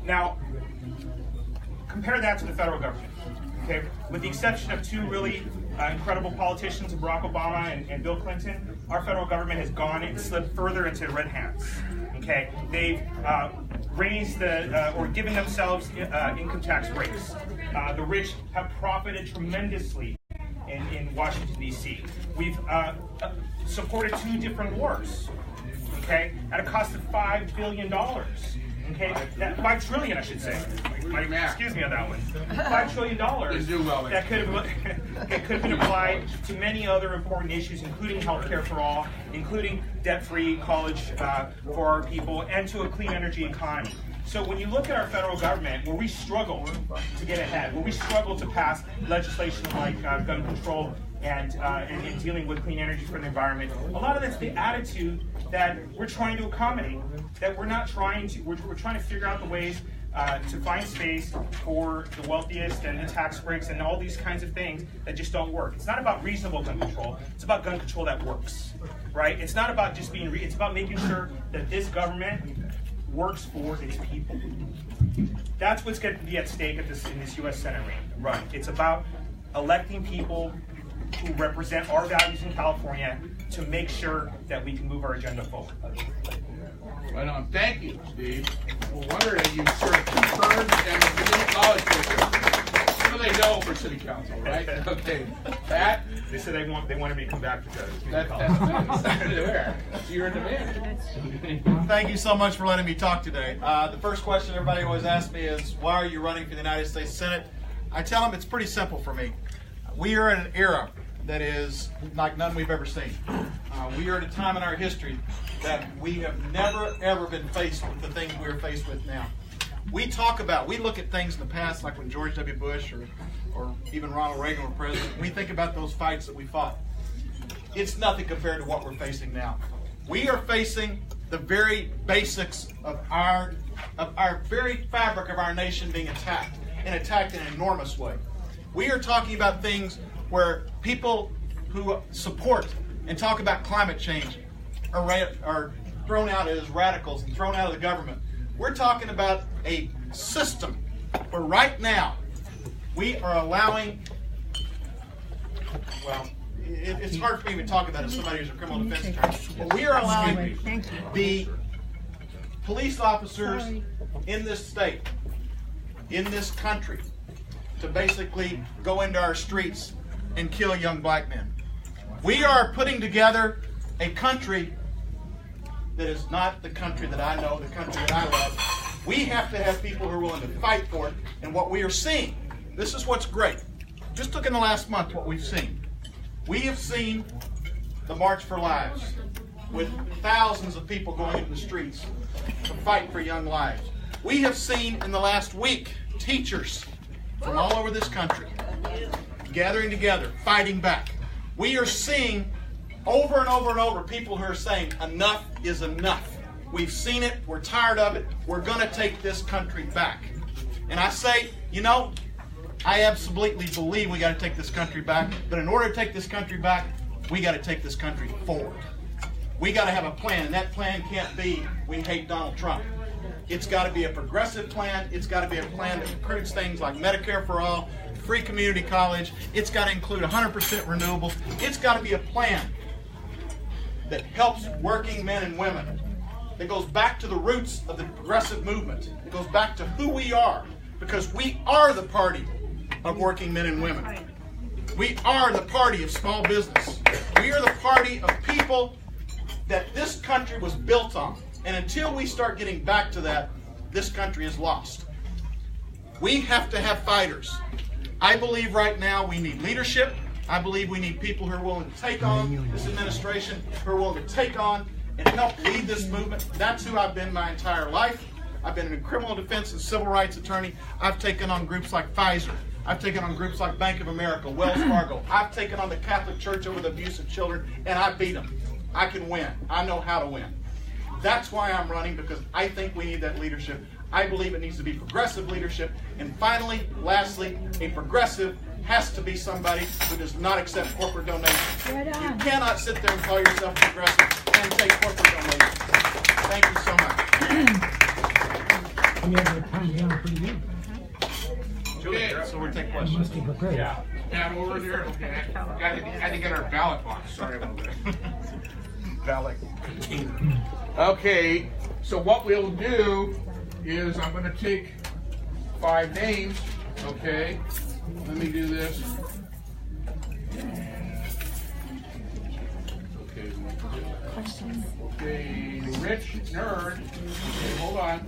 Now, compare that to the federal government. Okay, with the exception of two really incredible politicians, Barack Obama and Bill Clinton, our federal government has gone and slipped further into red hands. Okay, they've raised or given themselves income tax breaks. The rich have profited tremendously in Washington, D.C. We've supported two different wars, okay, at a cost of $5 billion. Okay, $5 trillion, I should say. Excuse me on that one. $5 trillion that could have been applied to many other important issues, including healthcare for all, including debt-free college for our people, and to a clean energy economy. So when you look at our federal government, where we struggle to get ahead, where we struggle to pass legislation like gun control and dealing with clean energy for the environment, a lot of that's the attitude that we're trying to accommodate. That we're trying to figure out the ways to find space for the wealthiest and the tax breaks and all these kinds of things that just don't work. It's not about reasonable gun control. It's about gun control that works, right? It's not about just being. It's about making sure that this government works for its people. That's what's going to be at stake in this U.S. Senate run. It's about electing people who represent our values in California to make sure that we can move our agenda forward. Right on. Thank you, Steve. No wonder that you served 2 terms and a community college district. What do they know for city council, right? Okay. Pat? They said they wanted me to come back to the community That's there. You're in demand. Thank you so much for letting me talk today. The first question everybody always asks me is, why are you running for the United States Senate? I tell them it's pretty simple for me. We are in an era that is like none we've ever seen. We are at a time in our history that we have never, ever been faced with the things we're faced with now. We look at things in the past, like when George W. Bush or even Ronald Reagan were president, and we think about those fights that we fought. It's nothing compared to what we're facing now. We are facing the very basics of our very fabric of our nation being attacked, and attacked in an enormous way. We are talking about things where people who support and talk about climate change are thrown out as radicals and thrown out of the government. We're talking about a system where right now we are allowing, it's hard for me to talk about it as somebody who's a criminal defense attorney, but we are allowing the police officers in this state, in this country, to basically go into our streets and kill young black men. We are putting together a country that is not the country that I know, the country that I love. We have to have people who are willing to fight for it. And what we are seeing, this is what's great. Just look in the last month what we've seen. We have seen the March for Lives with thousands of people going into the streets to fight for young lives. We have seen in the last week teachers from all over this country gathering together, fighting back. We are seeing over and over and over people who are saying enough is enough. We've seen it. We're tired of it. We're going to take this country back. And I say, I absolutely believe we got to take this country back. But in order to take this country back, we got to take this country forward. We got to have a plan. And that plan can't be, we hate Donald Trump. It's got to be a progressive plan. It's got to be a plan that includes things like Medicare for all, free community college. It's got to include 100% renewables. It's got to be a plan that helps working men and women. It goes back to the roots of the progressive movement. It goes back to who we are, because we are the party of working men and women. We are the party of small business. We are the party of people that this country was built on. And until we start getting back to that, this country is lost. We have to have fighters. I believe right now we need leadership. I believe we need people who are willing to take on this administration, who are willing to take on and help lead this movement. That's who I've been my entire life. I've been a criminal defense and civil rights attorney. I've taken on groups like Pfizer. I've taken on groups like Bank of America, Wells Fargo. I've taken on the Catholic Church over the abuse of children, and I beat them. I can win. I know how to win. That's why I'm running, because I think we need that leadership. I believe it needs to be progressive leadership. And finally, lastly, a progressive has to be somebody who does not accept corporate donations. You cannot sit there and call yourself progressive and take corporate donations. Thank you so much. be able to calm down pretty good. Okay, So we're taking You questions. must be prepared. yeah, over there. Okay, had to get our ballot box. Sorry about that. Ballot. Okay, so what we'll do is I'm going to take 5 names. Okay, let me do this. Okay, Rich Nerd. Okay, hold on.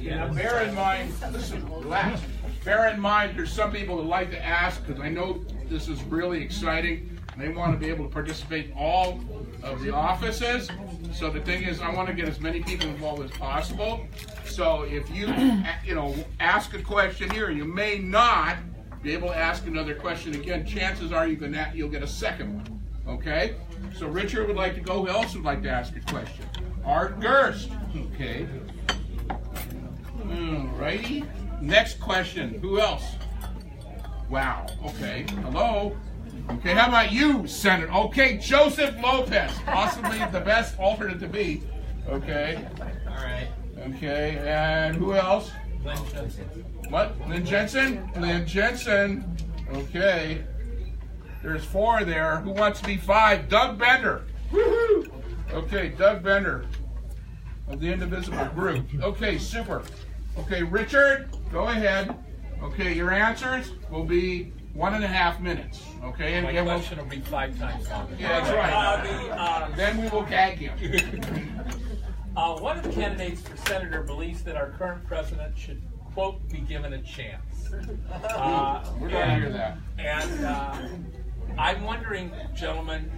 Now, bear in mind, listen, relax. Bear in mind, there's some people that like to ask, because I know this is really exciting, and they want to be able to participate in all of the offices. So the thing is, I want to get as many people involved as possible. So if you, ask a question here, and you may not be able to ask another question again, chances are you'll get a second one. Okay? So Richard would like to go. Who else would like to ask a question? Art Gerst. Okay. Alrighty. Next question. Who else? Wow. Okay. Hello. Okay. How about you, Senator? Okay. Joseph Lopez. Possibly the best alternate to be. Okay. All right. Okay. And who else? Lynn Jensen. What? Lynn Jensen? Lynn Jensen. Okay. There's 4 there. Who wants to be 5? Doug Bender. Woohoo! Okay, Doug Bender of the Indivisible Group. Okay, super. Okay, Richard, go ahead. Okay, your answers will be 1.5 minutes. Okay, and My again, question will be 5 times longer. yeah, that's right. Then we will gag him. One of the candidates for senator believes that our current president should, quote, be given a chance. We're going to hear that. And I'm wondering, gentlemen,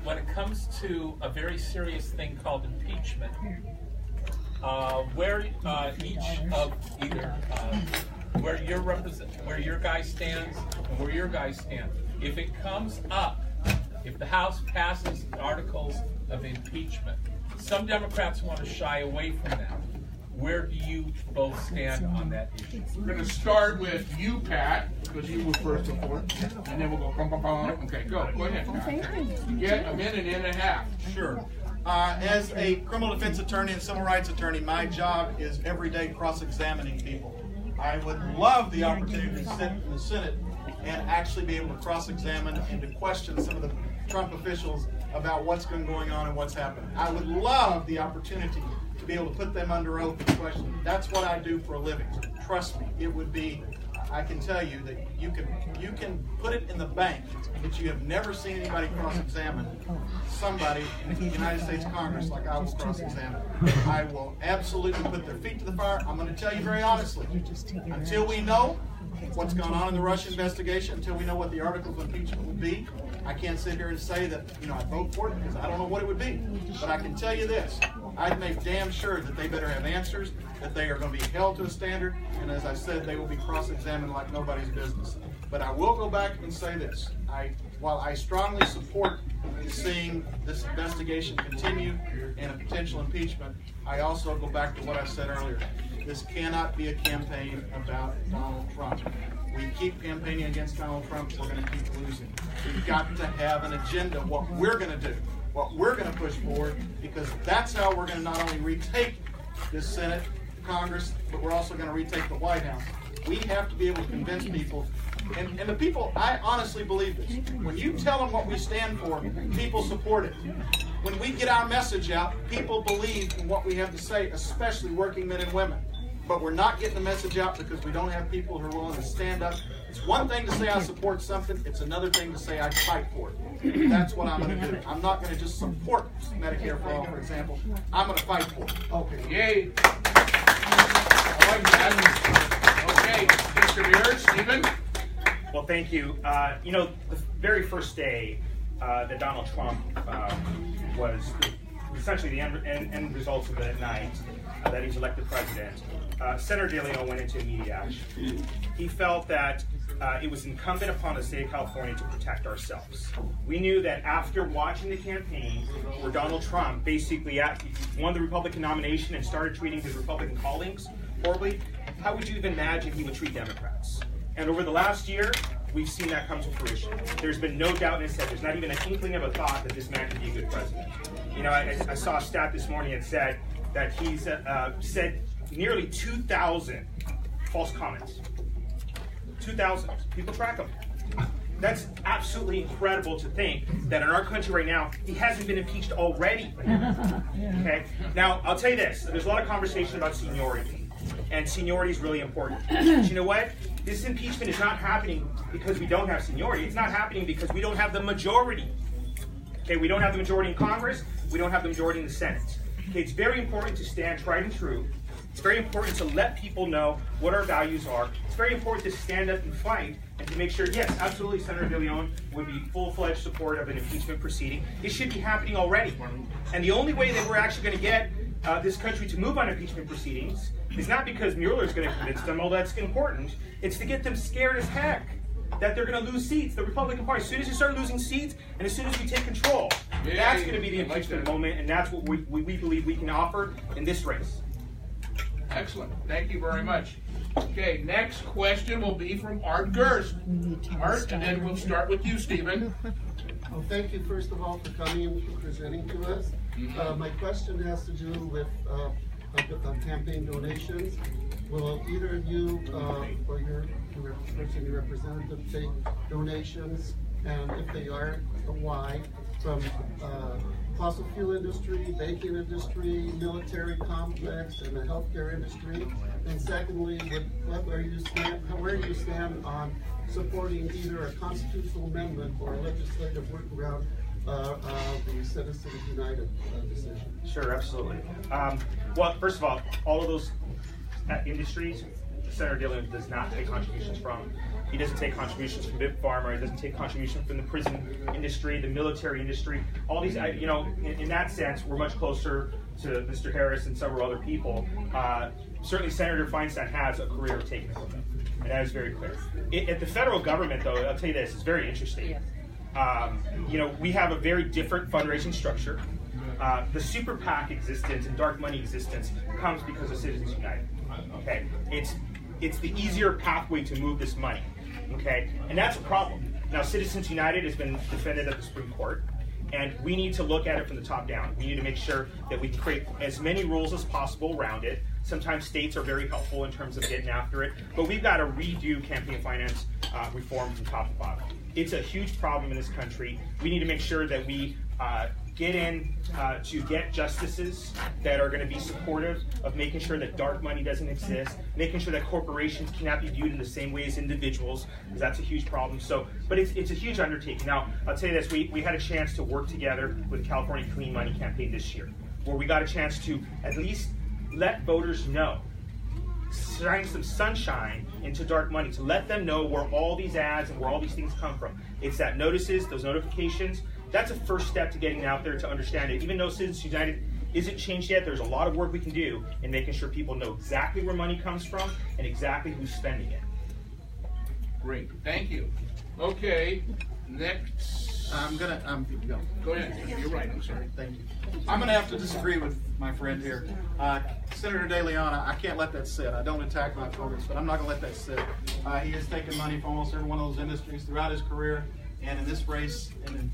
when it comes to a very serious thing called impeachment, where each of either where your guy stands and where your guy stands, if it comes up, if the House passes articles of impeachment, some Democrats want to shy away from that. Where do you both stand on that issue? We're going to start with you, Pat, because you were first before, and then we'll go. Okay, go ahead, Pat. You get a minute and a half. Sure. As a criminal defense attorney and civil rights attorney, my job is everyday cross-examining people. I would love the opportunity to sit in the Senate and actually be able to cross-examine and to question some of the Trump officials about what's been going on and what's happened. I would love the opportunity to be able to put them under oath and question. That's what I do for a living. Trust me, it would be, I can tell you that you can put it in the bank that you have never seen anybody cross-examine somebody in the United States Congress like I will cross-examine. I will absolutely put their feet to the fire. I'm going to tell you very honestly, until we know what's going on in the Russia investigation, until we know what the articles of impeachment will be, I can't sit here and say that, I vote for it because I don't know what it would be. But I can tell you this, I'd make damn sure that they better have answers, that they are going to be held to a standard, and as I said, they will be cross-examined like nobody's business. But I will go back and say this, while I strongly support seeing this investigation continue and a potential impeachment, I also go back to what I said earlier. This cannot be a campaign about Donald Trump. We keep campaigning against Donald Trump, we're going to keep losing. We've got to have an agenda, what we're going to do, what we're going to push forward, because that's how we're going to not only retake this Senate, Congress, but we're also going to retake the White House. We have to be able to convince people, and the people, I honestly believe this. When you tell them what we stand for, people support it. When we get our message out, people believe in what we have to say, especially working men and women. But we're not getting the message out because we don't have people who are willing to stand up. It's one thing to say I support something, it's another thing to say I fight for it. That's what I'm going to do. I'm not going to just support Medicare for all, for example. I'm going to fight for it. Okay. Yay. I like that. Okay, Mr. Beard, Stephen. Well, thank you. The very first day that Donald Trump was essentially the end results of the night that he was elected president, Senator De Leon went into immediate action. He felt that it was incumbent upon the state of California to protect ourselves. We knew that after watching the campaign where Donald Trump basically won the Republican nomination and started treating his Republican colleagues horribly, how would you even imagine he would treat Democrats? And over the last year, we've seen that come to fruition. There's been no doubt in his head. There's not even an inkling of a thought that this man could be a good president. I saw a stat this morning that said that he's said nearly 2,000 false comments. 2,000. People track them. That's absolutely incredible to think that in our country right now, he hasn't been impeached already. Okay? Now, I'll tell you this. There's a lot of conversation about seniority. And seniority is really important. But you know what? This impeachment is not happening because we don't have seniority. It's not happening because we don't have the majority. Okay? We don't have the majority in Congress. We don't have the majority in the Senate. Okay? It's very important to stand tried and true. It's very important to let people know what our values are. It's very important to stand up and fight and to make sure, yes, absolutely, Senator DeLeon would be full-fledged support of an impeachment proceeding. It should be happening already. And the only way that we're actually going to get this country to move on impeachment proceedings is not because Mueller is going to convince them, although that's important. It's to get them scared as heck that they're going to lose seats. The Republican Party, as soon as you start losing seats and as soon as we take control, that's going to be the impeachment moment, and that's what we believe we can offer in this race. Excellent. Thank you very much. Okay, next question will be from Art Gerst. Art, and then we'll start with you, Stephen. Well, thank you, first of all, for coming and presenting to us. My question has to do with campaign donations. Will either of you or your person, your representative, take donations? And if they are, why? From fossil fuel industry, banking industry, military complex, and the healthcare industry? And secondly, where do you stand on supporting either a constitutional amendment or a legislative workaround the Citizens United decision? Sure, absolutely. Well, first of all of those industries, Senator DeLeon does not take contributions from. He doesn't take contributions from Big Pharma. He doesn't take contributions from the prison industry, the military industry. All these, in that sense, we're much closer to Mr. Harris and several other people. Certainly, Senator Feinstein has a career of taking from them, and that is very clear. At the federal government, though, I'll tell you this: it's very interesting. We have a very different fundraising structure. The super PAC existence and dark money existence comes because of Citizens United. Okay, it's the easier pathway to move this money. Okay, and that's a problem. Now, Citizens United has been defended at the Supreme Court, and we need to look at it from the top down. We need to make sure that we create as many rules as possible around it. Sometimes states are very helpful in terms of getting after it, but we've got to redo campaign finance reform from top to bottom. It's a huge problem in this country. We need to make sure that we get in to get justices that are going to be supportive of making sure that dark money doesn't exist, making sure that corporations cannot be viewed in the same way as individuals, because that's a huge problem. But it's a huge undertaking. Now, I'll tell you this, we had a chance to work together with the California Clean Money Campaign this year, where we got a chance to at least let voters know, shine some sunshine into dark money, to let them know where all these ads and where all these things come from. It's that notices, those notifications. That's a first step to getting out there to understand it. Even though Citizens United isn't changed yet, there's a lot of work we can do in making sure people know exactly where money comes from and exactly who's spending it. Great, thank you. Okay, next. Go ahead. You're right. I'm sorry. Thank you. I'm going to have to disagree with my friend here. Senator DeLeon, I can't let that sit. I don't attack my opponents, but I'm not going to let that sit. He has taken money from almost every one of those industries throughout his career, and in this race and in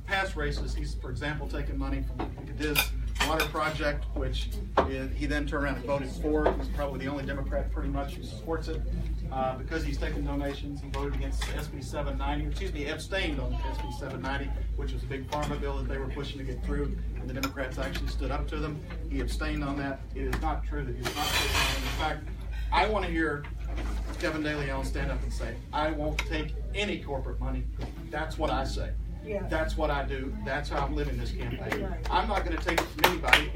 past races, he's, for example, taken money from the Cadiz water project, which he then turned around and voted for. He's probably the only Democrat pretty much who supports it. Because he's taken donations, he voted against SB 790, abstained on SB 790, which was a big pharma bill that they were pushing to get through, and the Democrats actually stood up to them. He abstained on that. It is not true that he's not taking money. In fact, I want to hear Kevin DeLeon stand up and say, I won't take any corporate money. That's what I say. Yeah. That's what I do. That's how I'm living this campaign. Right. I'm not going to take it from anybody,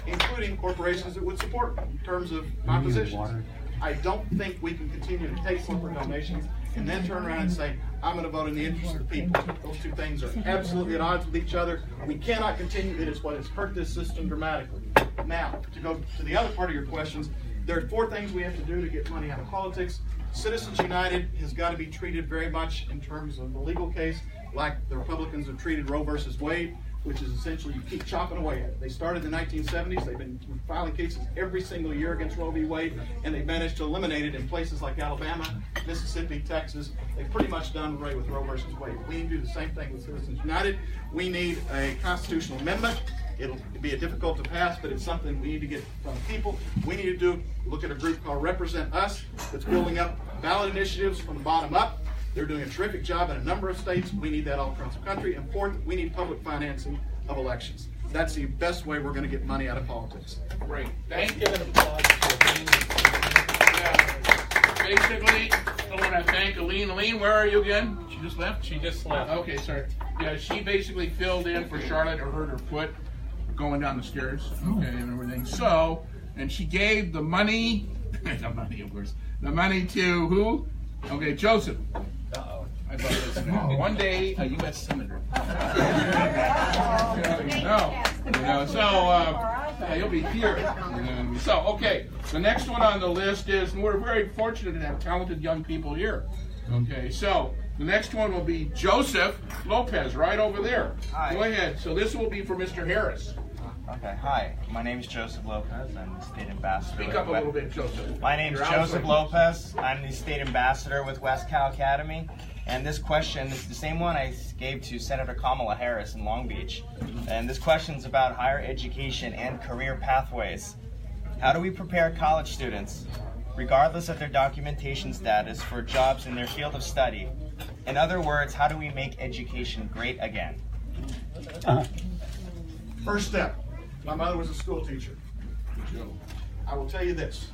including corporations that would support me in terms of my positions. I don't think we can continue to take corporate donations and then turn around and say, I'm going to vote in the interest of the people. Those two things are absolutely at odds with each other. We cannot continue. It is what has hurt this system dramatically. Now, to go to the other part of your questions, there are 4 things we have to do to get money out of politics. Citizens United has got to be treated very much in terms of the legal case like the Republicans have treated Roe versus Wade. which is essentially you keep chopping away at it. They started in the 1970s. They've been filing cases every single year against Roe v. Wade, and they managed to eliminate it in places like Alabama, Mississippi, Texas. They've pretty much done away with Roe versus Wade. We need to do the same thing with Citizens United. We need a constitutional amendment. It'll be difficult to pass, but it's something we need to get from the people. We need to look at a group called Represent Us that's building up ballot initiatives from the bottom up. They're doing a terrific job in a number of states. We need that all across the country. And fourth, we need public financing of elections. That's the best way we're going to get money out of politics. Great. Thank you. Basically, I want to thank Aline. Aline, where are you again? She just left? She just left. Okay, sorry. Yeah, she basically filled in for Charlotte or hurt her foot going down the stairs, okay, and everything. So, and she gave the money, the money, of course, the money to who? Okay, Joseph. Uh-oh. I thought it was one day a U.S. senator. He'll be here. So, okay, the next one on the list is, and we're very fortunate to have talented young people here. Okay, so the next one will be Joseph Lopez, right over there. Hi. Go ahead. So this will be for Mr. Harris. Okay, hi. My name is Joseph Lopez. I'm the state ambassador. Speak up a little bit, Joseph. My name is Joseph Lopez. I'm the state ambassador with West Cal Academy. And this question is the same one I gave to Senator Kamala Harris in Long Beach. And this question is about higher education and career pathways. How do we prepare college students, regardless of their documentation status, for jobs in their field of study? In other words, how do we make education great again? First step, my mother was a school teacher. I will tell you this,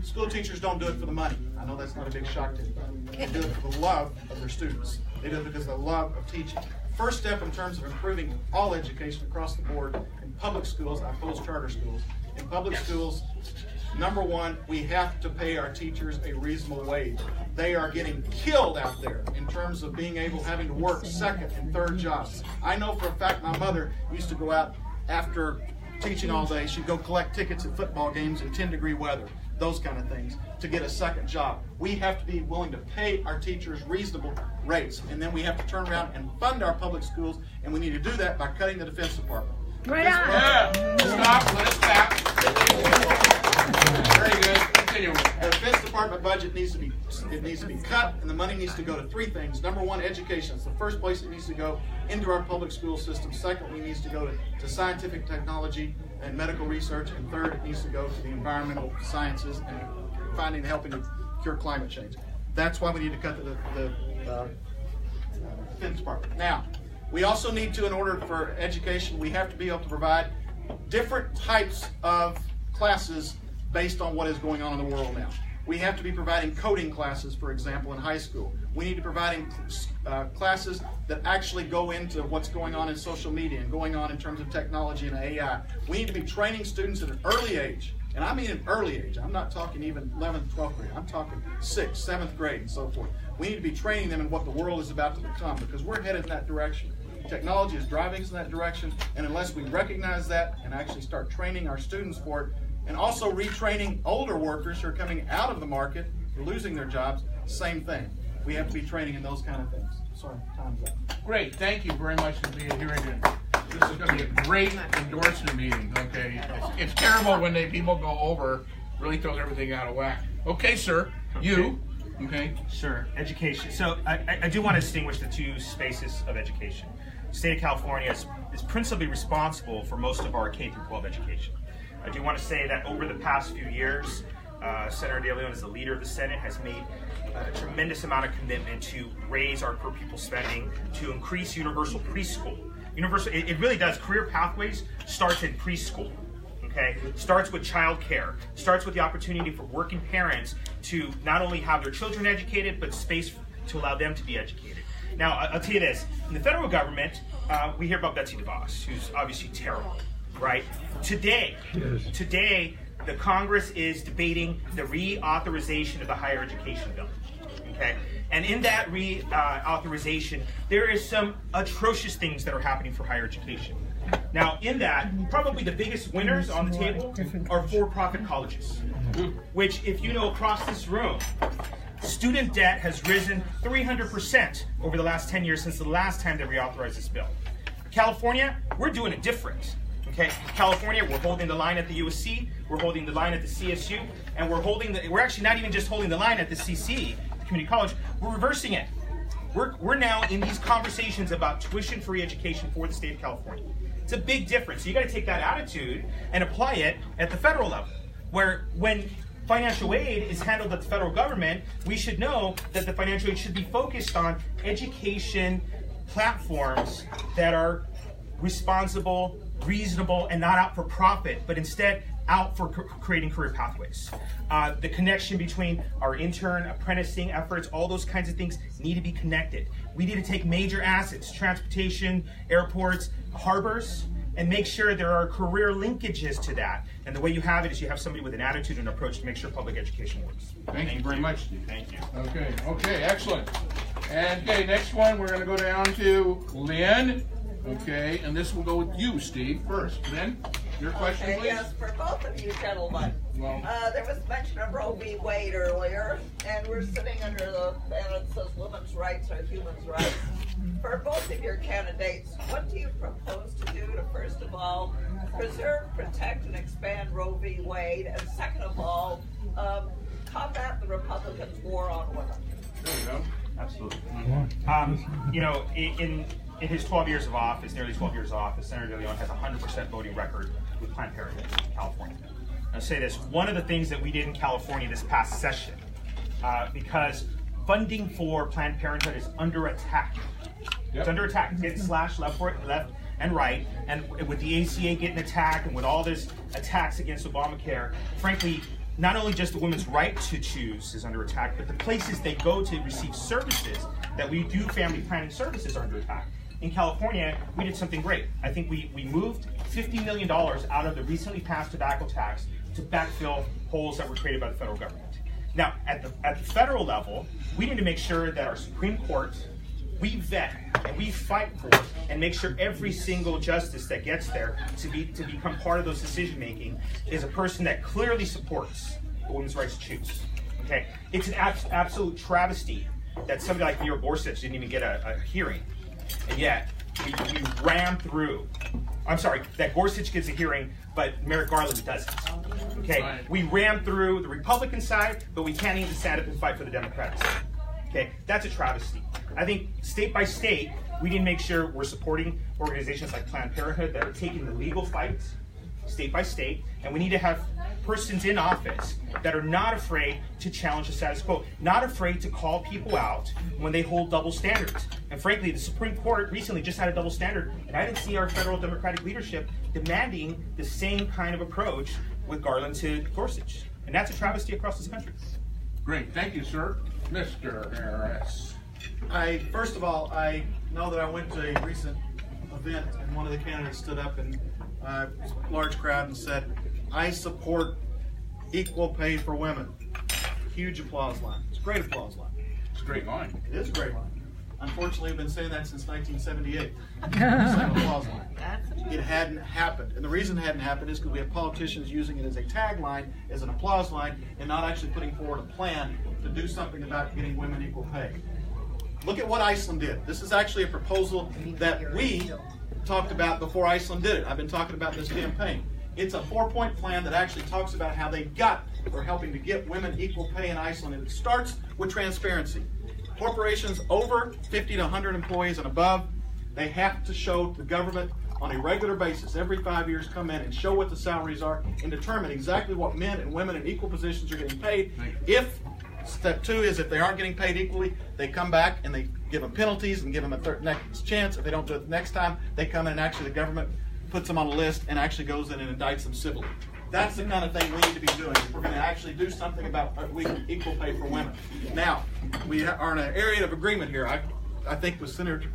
school teachers don't do it for the money. I know that's not a big shock to anybody. They do it for the love of their students. They do it because of the love of teaching. First step in terms of improving all education across the board in public schools, I oppose charter schools. In public schools, number one, we have to pay our teachers a reasonable wage. They are getting killed out there in terms of having to work second and third jobs. I know for a fact my mother used to go out after teaching all day. She'd go collect tickets at football games in 10-degree weather, those kind of things, to get a second job. We have to be willing to pay our teachers reasonable rates, and then we have to turn around and fund our public schools, and we need to do that by cutting the Defense Department. Right on. Yeah. Stop. Let us back. Very good. Continue. The Defense Department budget needs to be cut, and the money needs to go to three things. Number one, education. It's the first place it needs to go, into our public school system. Secondly, it needs to go to scientific technology and medical research. And third, it needs to go to the environmental sciences and helping to cure climate change. That's why we need to cut the Defense Department. Now, we also need to, in order for education, we have to be able to provide different types of classes based on what is going on in the world now. We have to be providing coding classes, for example, in high school. We need to be providing classes that actually go into what's going on in social media and going on in terms of technology and AI. We need to be training students at an early age, and I mean an early age. I'm not talking even 11th, 12th grade. I'm talking 6th, 7th grade and so forth. We need to be training them in what the world is about to become, because we're headed in that direction. Technology is driving us in that direction, and unless we recognize that and actually start training our students for it, and also retraining older workers who are coming out of the market, who are losing their jobs, same thing. We have to be training in those kind of things. Sorry, time's up. Great. Thank you very much for being here again. This is going to be a great endorsement meeting. Okay, it's terrible when people go over, really throws everything out of whack. Okay, sir. You. Okay. Sure. Education. So I do want to distinguish the two spaces of education. The state of California is principally responsible for most of our K-12 education. I do want to say that over the past few years, Senator De Leon, as the leader of the Senate, has made a tremendous amount of commitment to raise our per pupil spending, to increase universal preschool. It really does. Career pathways starts in preschool. Okay, starts with child care, starts with the opportunity for working parents to not only have their children educated, but space to allow them to be educated. Now, I'll tell you this, in the federal government, we hear about Betsy DeVos, who's obviously terrible, right? Today, the Congress is debating the reauthorization of the higher education bill, okay? And in that reauthorization, there is some atrocious things that are happening for higher education. Now, in that, probably the biggest winners on the table are for-profit colleges, which, if you know across this room, student debt has risen 300% over the last 10 years since the last time they reauthorized this bill. California, we're doing it different. Okay, California, we're holding the line at the USC, we're holding the line at the CSU, and we're actually not even just holding the line at the CC, the community college, we're reversing it. We're now in these conversations about tuition-free education for the state of California. It's a big difference. So you got to take that attitude and apply it at the federal level, where when financial aid is handled at the federal government, we should know that the financial aid should be focused on education platforms that are responsible, reasonable, and not out for profit, but instead out for creating career pathways. The connection between our intern, apprenticing efforts, all those kinds of things need to be connected. We need to take major assets, transportation, airports, harbors, and make sure there are career linkages to that. And the way you have it is you have somebody with an attitude and approach to make sure public education works. Thank you very much, Steve. Thank you. Okay, excellent. And okay, next one, we're going to go down to Lynn. Okay, and this will go with you, Steve, first. Lynn, your question, please. Yes, for both of you gentlemen. Well, There was mention of Roe v. Wade earlier, and we're sitting under the banner that says women's rights are human rights. For both of your candidates, what do you propose to do to, first of all, preserve, protect, and expand Roe v. Wade, and second of all, combat the Republicans' war on women? there you go. Absolutely. In his 12 years of office, nearly 12 years of office, Senator De Leon has a 100% voting record with Planned Parenthood in California. I'll say this, one of the things that we did in California this past session, because funding for Planned Parenthood is under attack. Yep. It's under attack. It's getting slashed left and right, and with the ACA getting attacked and with all this attacks against Obamacare, frankly, not only just the women's right to choose is under attack, but the places they go to receive services that we do family planning services are under attack. In California, we did something great. I think we moved $50 million out of the recently passed tobacco tax to backfill holes that were created by the federal government. Now, at the federal level, we need to make sure that our Supreme Court, we vet and we fight for and make sure every single justice that gets there to become part of those decision making is a person that clearly supports the women's rights to choose. Okay, it's an absolute travesty that somebody like Neil Gorsuch didn't even get a hearing, and yet we ran through. I'm sorry, that Gorsuch gets a hearing, but Merrick Garland doesn't. Okay, Right. We ran through the Republican side, but we can't even stand up and fight for the Democratic side. Okay, that's a travesty. I think state by state, we need to make sure we're supporting organizations like Planned Parenthood that are taking the legal fight state by state, and we need to have persons in office that are not afraid to challenge the status quo, not afraid to call people out when they hold double standards. And frankly, the Supreme Court recently just had a double standard, and I didn't see our federal Democratic leadership demanding the same kind of approach with Garland to Gorsuch. And that's a travesty across this country. Great, thank you, sir. Mr. Harris. First of all, I know that I went to a recent event and one of the candidates stood up in a large crowd and said, "I support equal pay for women." Huge applause line. It's a great applause line. Straight line. It is a great line. Unfortunately, I've been saying that since 1978. Same applause line. It hadn't happened. And the reason it hadn't happened is because we have politicians using it as a tagline, as an applause line, and not actually putting forward a plan to do something about getting women equal pay. Look at what Iceland did. This is actually a proposal that we talked about before Iceland did it. I've been talking about this campaign. It's a 4-point plan that actually talks about how they are helping to get women equal pay in Iceland. And it starts with transparency. Corporations over 50 to 100 employees and above, they have to show the government on a regular basis, every 5 years, come in and show what the salaries are and determine exactly what men and women in equal positions are getting paid. If step 2 is if they aren't getting paid equally, they come back and they give them penalties and give them a next chance. If they don't do it the next time, they come in and actually the government puts them on a list and actually goes in and indicts them civilly. That's the kind of thing we need to be doing if we're going to actually do something about equal pay for women. Now, we are in an area of agreement here. I think with Senator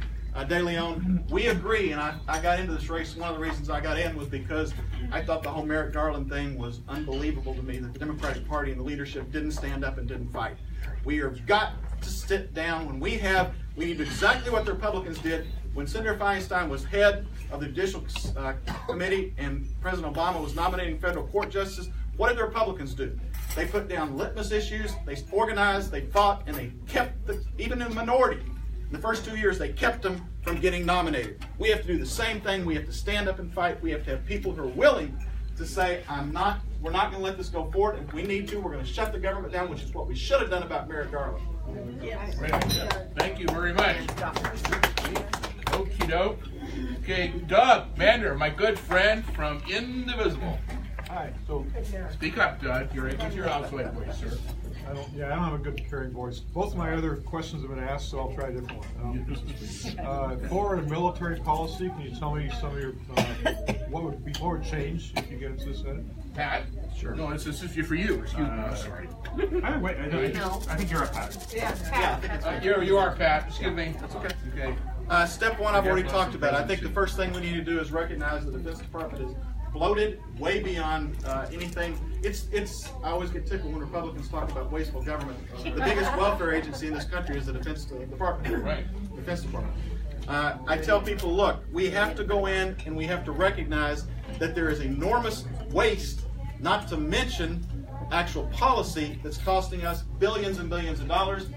De Leon, we agree, and I got into this race. One of the reasons I got in was because I thought the whole Merrick Garland thing was unbelievable to me, that the Democratic Party and the leadership didn't stand up and didn't fight. We have got to sit down. When we need exactly what the Republicans did. When Senator Feinstein was head of the Judicial Committee and President Obama was nominating federal court justices, what did the Republicans do? They put down litmus issues, they organized, they fought, and they kept, even in the minority, In the first 2 years, they kept them from getting nominated. We have to do the same thing. We have to stand up and fight. We have to have people who are willing to say, we're not going to let this go forward. If we need to, we're going to shut the government down, which is what we should have done about Merrick Garland. Thank you very much. Okie doke. Okay, Doug Bender, my good friend from Indivisible. Hi. So, Speak up, Doug. Use your outside voice, sir. I don't have a good carrying voice. Both of my other questions have been asked, so I'll try a different one. Florida military policy. Can you tell me some of your what would change if you get into the Senate? Pat? Sure. No, this is for you. Excuse me. I'm sorry. I think you're a Pat. Yeah, You are Pat. Excuse me. That's okay. Okay. Step one, I've already talked about. I think the first thing we need to do is recognize the Defense Department is bloated, way beyond anything. It's. I always get tickled when Republicans talk about wasteful government. The biggest welfare agency in this country is the Defense Department. Right. Defense Department. I tell people, look, we have to go in and we have to recognize that there is enormous waste, not to mention actual policy that's costing us billions and billions of dollars.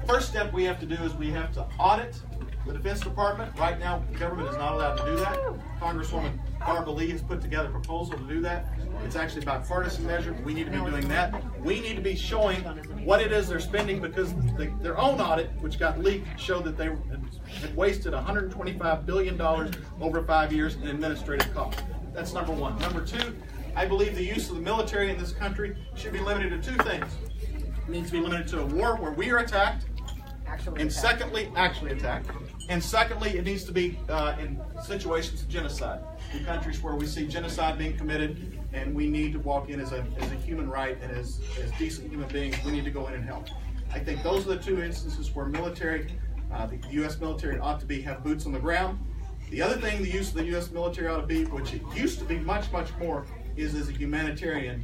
First step we have to do is we have to audit the Defense Department. Right now, the government is not allowed to do that. Congresswoman Barbara Lee has put together a proposal to do that. It's actually a bipartisan measure. We need to be doing that. We need to be showing what it is they're spending, because their own audit, which got leaked, showed that they had wasted $125 billion over 5 years in administrative costs. That's number one. Number two, I believe the use of the military in this country should be limited to two things. It needs to be limited to a war where we are attacked, and secondly, actually attacked. And secondly, it needs to be in situations of genocide, in countries where we see genocide being committed, and we need to walk in as a human right and as decent human beings. We need to go in and help. I think those are the two instances where the U.S. military ought to have boots on the ground. The other thing the use of the U.S. military ought to be, which it used to be much, much more, is as a humanitarian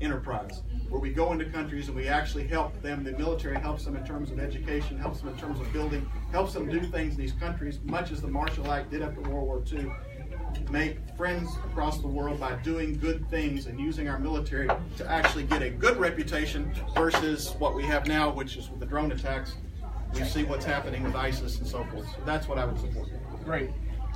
enterprise, where we go into countries and we actually help them. The military helps them in terms of education, helps them in terms of building, helps them do things in these countries, much as the Marshall Act did after World War II. Make friends across the world by doing good things and using our military to actually get a good reputation versus what we have now, which is with the drone attacks. We see what's happening with ISIS and so forth. So that's what I would support. Great.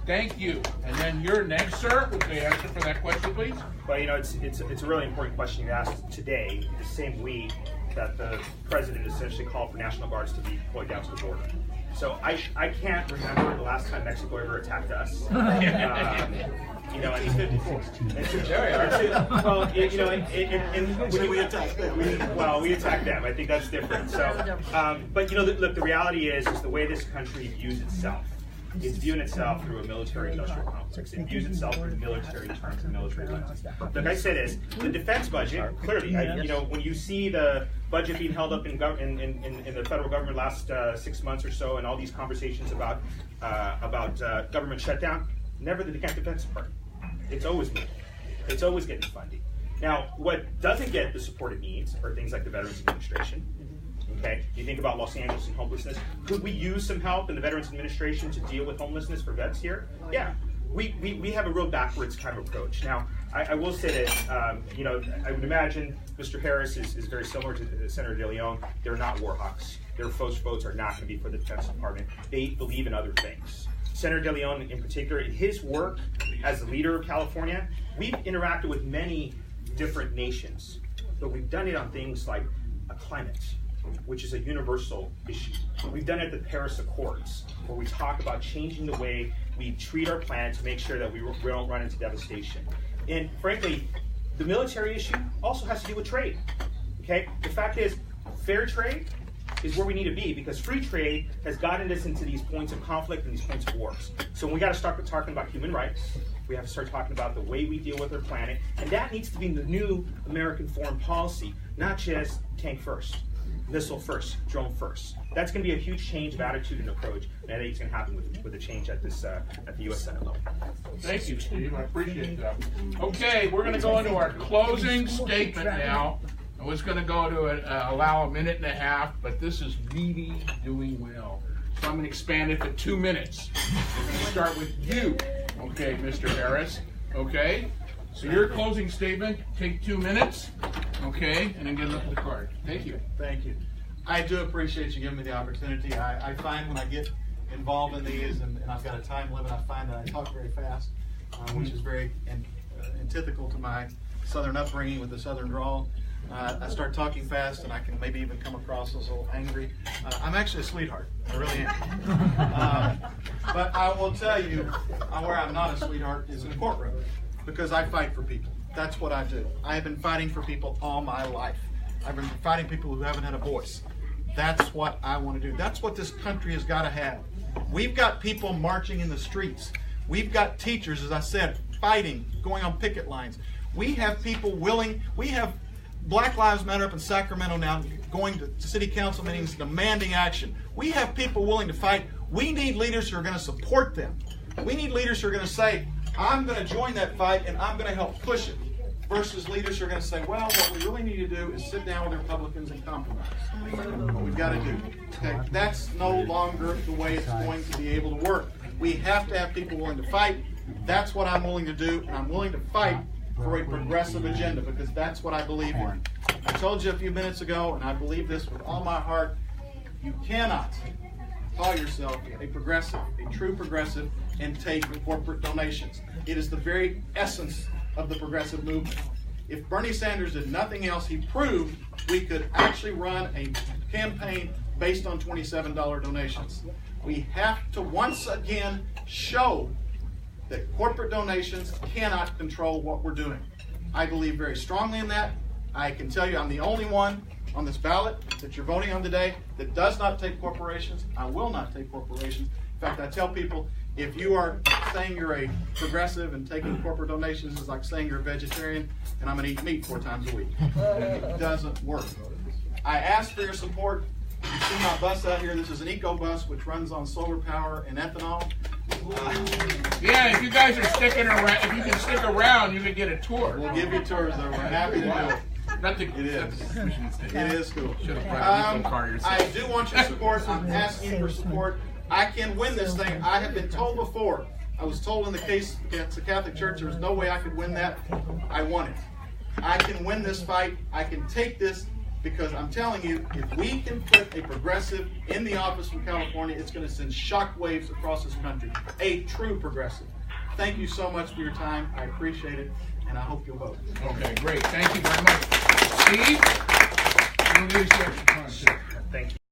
Thank you. And then you're next, sir. Would you answer for that question, please? Well, it's a really important question you asked today, the same week that the president essentially called for National Guards to be deployed down to the border. So I can't remember the last time Mexico ever attacked us. He's 54. Well, when we attacked them, we attacked them. I think that's different. So, but look, the reality is the way this country views itself. It's viewing itself through a military-industrial complex. It views itself through military terms and military lenses. Look, I say this: the defense budget, clearly, when you see the budget being held up in the federal government last 6 months or so, and all these conversations about government shutdown, never the Defense Department. It's always moving. It's always getting funding. Now, what doesn't get the support it needs are things like the Veterans Administration. Okay, you think about Los Angeles and homelessness. Could we use some help in the Veterans Administration to deal with homelessness for vets here? Yeah, we have a real backwards kind of approach. Now, I will say that, I would imagine Mr. Harris is very similar to Senator De Leon. They're not war hawks. Their first votes are not going to be for the Defense Department. They believe in other things. Senator De Leon in particular, in his work as the leader of California, we've interacted with many different nations, but we've done it on things like climate, which is a universal issue. We've done it at the Paris Accords, where we talk about changing the way we treat our planet to make sure that we don't run into devastation. And frankly, the military issue also has to do with trade. Okay? The fact is, fair trade is where we need to be, because free trade has gotten us into these points of conflict and these points of wars. So we got to start talking about human rights. We have to start talking about the way we deal with our planet, and that needs to be the new American foreign policy, not just tank first, missile first, drone first. That's going to be a huge change of attitude and approach, and I think it's going to happen with the change at the U.S. Senate level. Thank you, Steve. I appreciate that. Okay, we're going to go into our closing statement now. I was going to go to allow a minute and a half, but this is really doing well. So I'm going to expand it to 2 minutes. We're going to start with you, okay, Mr. Harris, okay? So your closing statement, take 2 minutes, okay, and then get a look at the card. Thank you. Thank you. I do appreciate you giving me the opportunity. I find when I get involved in these, and I've got a time limit, I find that I talk very fast, which is very antithetical to my Southern upbringing with the Southern drawl. I start talking fast, and I can maybe even come across as a little angry. I'm actually a sweetheart. I really am. But I will tell you where I'm not a sweetheart is in a courtroom, because I fight for people. That's what I do. I have been fighting for people all my life. I've been fighting people who haven't had a voice. That's what I want to do. That's what this country has got to have. We've got people marching in the streets. We've got teachers, as I said, fighting, going on picket lines. We have people willing. We have Black Lives Matter up in Sacramento now going to city council meetings demanding action. We have people willing to fight. We need leaders who are going to support them. We need leaders who are going to say, I'm going to join that fight and I'm going to help push it. Versus leaders who are going to say, well, what we really need to do is sit down with the Republicans and compromise. What we've got to do. Okay? That's no longer the way it's going to be able to work. We have to have people willing to fight. That's what I'm willing to do, and I'm willing to fight for a progressive agenda, because that's what I believe in. I told you a few minutes ago, and I believe this with all my heart, you cannot call yourself a progressive, a true progressive, and take corporate donations. It is the very essence of the progressive movement. If Bernie Sanders did nothing else, he proved we could actually run a campaign based on $27 donations. We have to once again show that corporate donations cannot control what we're doing. I believe very strongly in that. I can tell you I'm the only one on this ballot that you're voting on today that does not take corporations. I will not take corporations. In fact, I tell people, if you are saying you're a progressive and taking corporate donations is like saying you're a vegetarian and I'm going to eat meat 4 times a week. It doesn't work. I ask for your support. You see my bus out here. This is an eco bus which runs on solar power and ethanol. Yeah, if you guys are sticking around, if you can stick around, you can get a tour. We'll give you tours, though. We're happy to do it. It is cool. I do want your support. I'm asking you for support. I can win this thing. I have been told before. I was told in the case against the Catholic Church there was no way I could win that. I won it. I can win this fight. I can take this, because I'm telling you, if we can put a progressive in the office from California, it's going to send shockwaves across this country. A true progressive. Thank you so much for your time. I appreciate it, and I hope you'll vote. Okay, great. Thank you very much. Steve, you'll use your